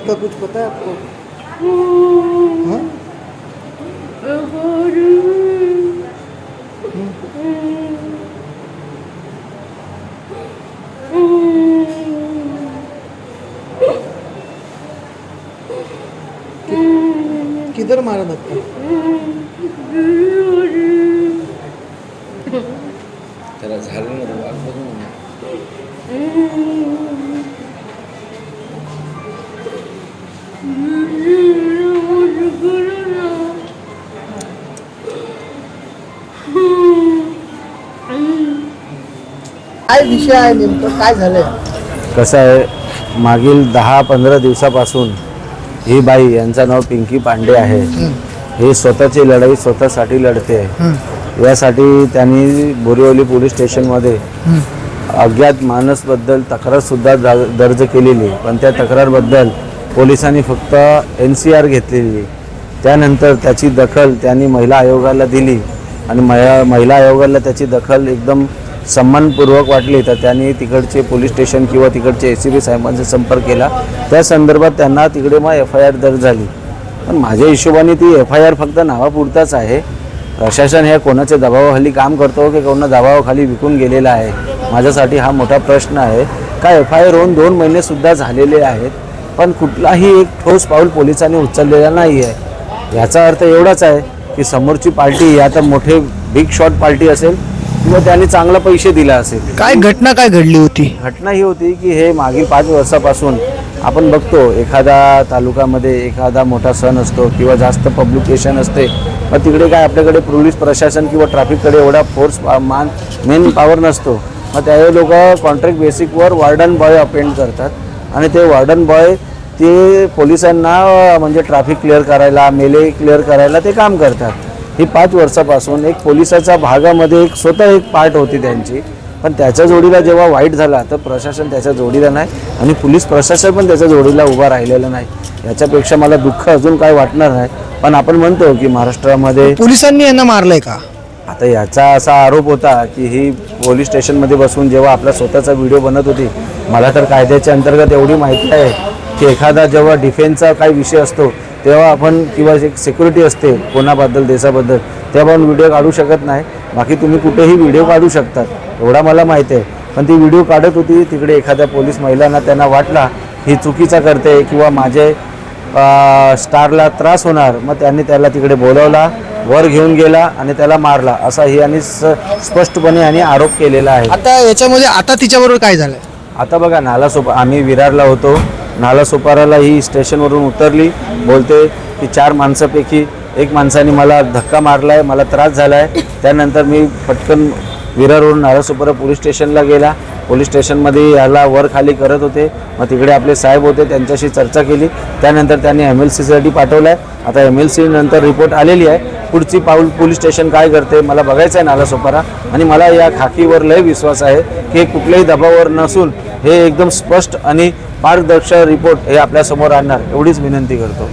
उसका कुछ पता है आपको? हाँ? किधर मारा धक्का? त्याला झालं ना वाट बघू ना. काय विषय आहे नेमकं, काय झालंय? कसं आहे, मागील 10-15 दिवसापासून ही बाई, यांचं नाव पिंकी पांडे आहे, ही स्वतःची लढाई स्वतःसाठी लढते आहे. यासाठी त्यांनी बोरिवली पोलीस स्टेशनमध्ये अज्ञात माणसाबद्दल तक्रारसुद्धा दर्ज केलेली, पण त्या तक्रारबद्दल पोलिसांनी फक्त NCR घेतलेली. त्यानंतर त्याची दखल त्यांनी महिला आयोगाला दिली आणि महिला आयोगाला त्याची दखल एकदम सन्मानपूर्वक वाटली. तर त्यांनी तिकडचे पोलीस स्टेशन किंवा तिकडचे ACP साहेबांचा संपर्क केला. त्या संदर्भात त्यांना तिकडे मग FIR दर्ज झाली. पण माझ्या हिशोबाने ती FIR फक्त नावापुरताच आहे. प्रशासन हे कोणाच्या दबावाखाली काम करतो की कोणा दबावाखाली विकून गेलेला आहे, माझ्यासाठी हा मोठा प्रश्न आहे. का FIR होऊन 2 महिनेसुद्धा झालेले आहेत, पण कुठलाही एक ठोस पाऊल पोलिसांनी उचललेला नाही आहे. याचा अर्थ एवढाच आहे की समोरची पार्टी या तर मोठे बिग शॉट पार्टी असेल किंवा त्यांनी चांगला पैसे दिला असेल. काय घटना काय घडली होती? घटना ही होती की हे मागील 5 वर्षापासून आपण बघतो, एखादा तालुक्यामध्ये एखादा मोठा सण असतो किंवा जास्त पब्लिकेशन असते, मग तिकडे काय आपल्याकडे पोलीस प्रशासन किंवा ट्रॅफिककडे एवढा फोर्स मेन पॉवर नसतो. मग त्यावेळी लोक कॉन्ट्रॅक्ट बेसिकवर वॉर्डन बॉय अपेंड करतात आणि ते वॉर्डन बॉय ते पोलिसांना म्हणजे ट्रॅफिक क्लिअर करायला, मेले क्लिअर करायला ते काम करतात. ही 5 वर्षापासून एक पोलिसाच्या भागामध्ये स्वतः एक पार्ट होती त्यांची, पण त्याच्या जोडीला जेव्हा वाईट झाला तर प्रशासन त्याच्या जोडीला नाही आणि पोलीस प्रशासन पण त्याच्या जोडीला उभा राहिलेला नाही. याच्यापेक्षा मला दुःख अजून काय वाटणार नाही. पण आपण म्हणतो की महाराष्ट्रामध्ये पोलिसांनी यांना मारलंय का? आता याचा असा आरोप होता की ही पोलीस स्टेशनमध्ये बसून जेव्हा आपला स्वतःचा व्हिडिओ बनत होती, मला तर कायद्याच्या अंतर्गत एवढी माहिती आहे की एखादा जेव्हा डिफेन्सचा काही विषय असतो तेव्हा आपण किंवा एक सिक्युरिटी असते कोणाबद्दल देशाबद्दल, तेव्हा आपण व्हिडिओ काढू शकत नाही. बाकी तुम्ही कुठेही व्हिडिओ काढू शकतात एवढा मला माहिती आहे. पण ती व्हिडिओ काढत होती तिकडे एखाद्या पोलीस महिलांना त्यांना वाटला ही चुकीचा करते किंवा माझे स्टारला त्रास होणार, मग त्यांनी त्याला तिकडे बोलवला, वर घेऊन गेला आणि त्याला मारला, असा ही आणि स्पष्टपणे यांनी आरोप केलेला आहे. आता याच्यामध्ये आता तिच्याबरोबर काय झालंय? आता बघा, आम्ही विरारला होतो, नालासोपाराला ही स्टेशनवरून उतरली, बोलते की 4 माणसापैकी 1 माणसाने मला धक्का मारला आहे, मला त्रास झाला आहे. त्यानंतर मी पटकन विरारवरून नालासोपारा पोलीस स्टेशनला गेला. पोलीस स्टेशनमध्ये याला वर खाली करत होते, मग तिकडे आपले साहेब होते, त्यांच्याशी चर्चा केली. त्यानंतर त्यांनी MLCसाठी पाठवलं आहे. आता MLC नंतर रिपोर्ट आलेली आहे. पुढची पाऊल पोलीस स्टेशन काय करते मला बघायचं आहे नालासोपारा. आणि मला या खाकीवर लय विश्वास आहे की कुठल्याही दबावावर नसून हे एकदम स्पष्ट आणि पारदर्शक रिपोर्ट हे आपल्यासमोर आणणार, एवढीच विनंती करतो.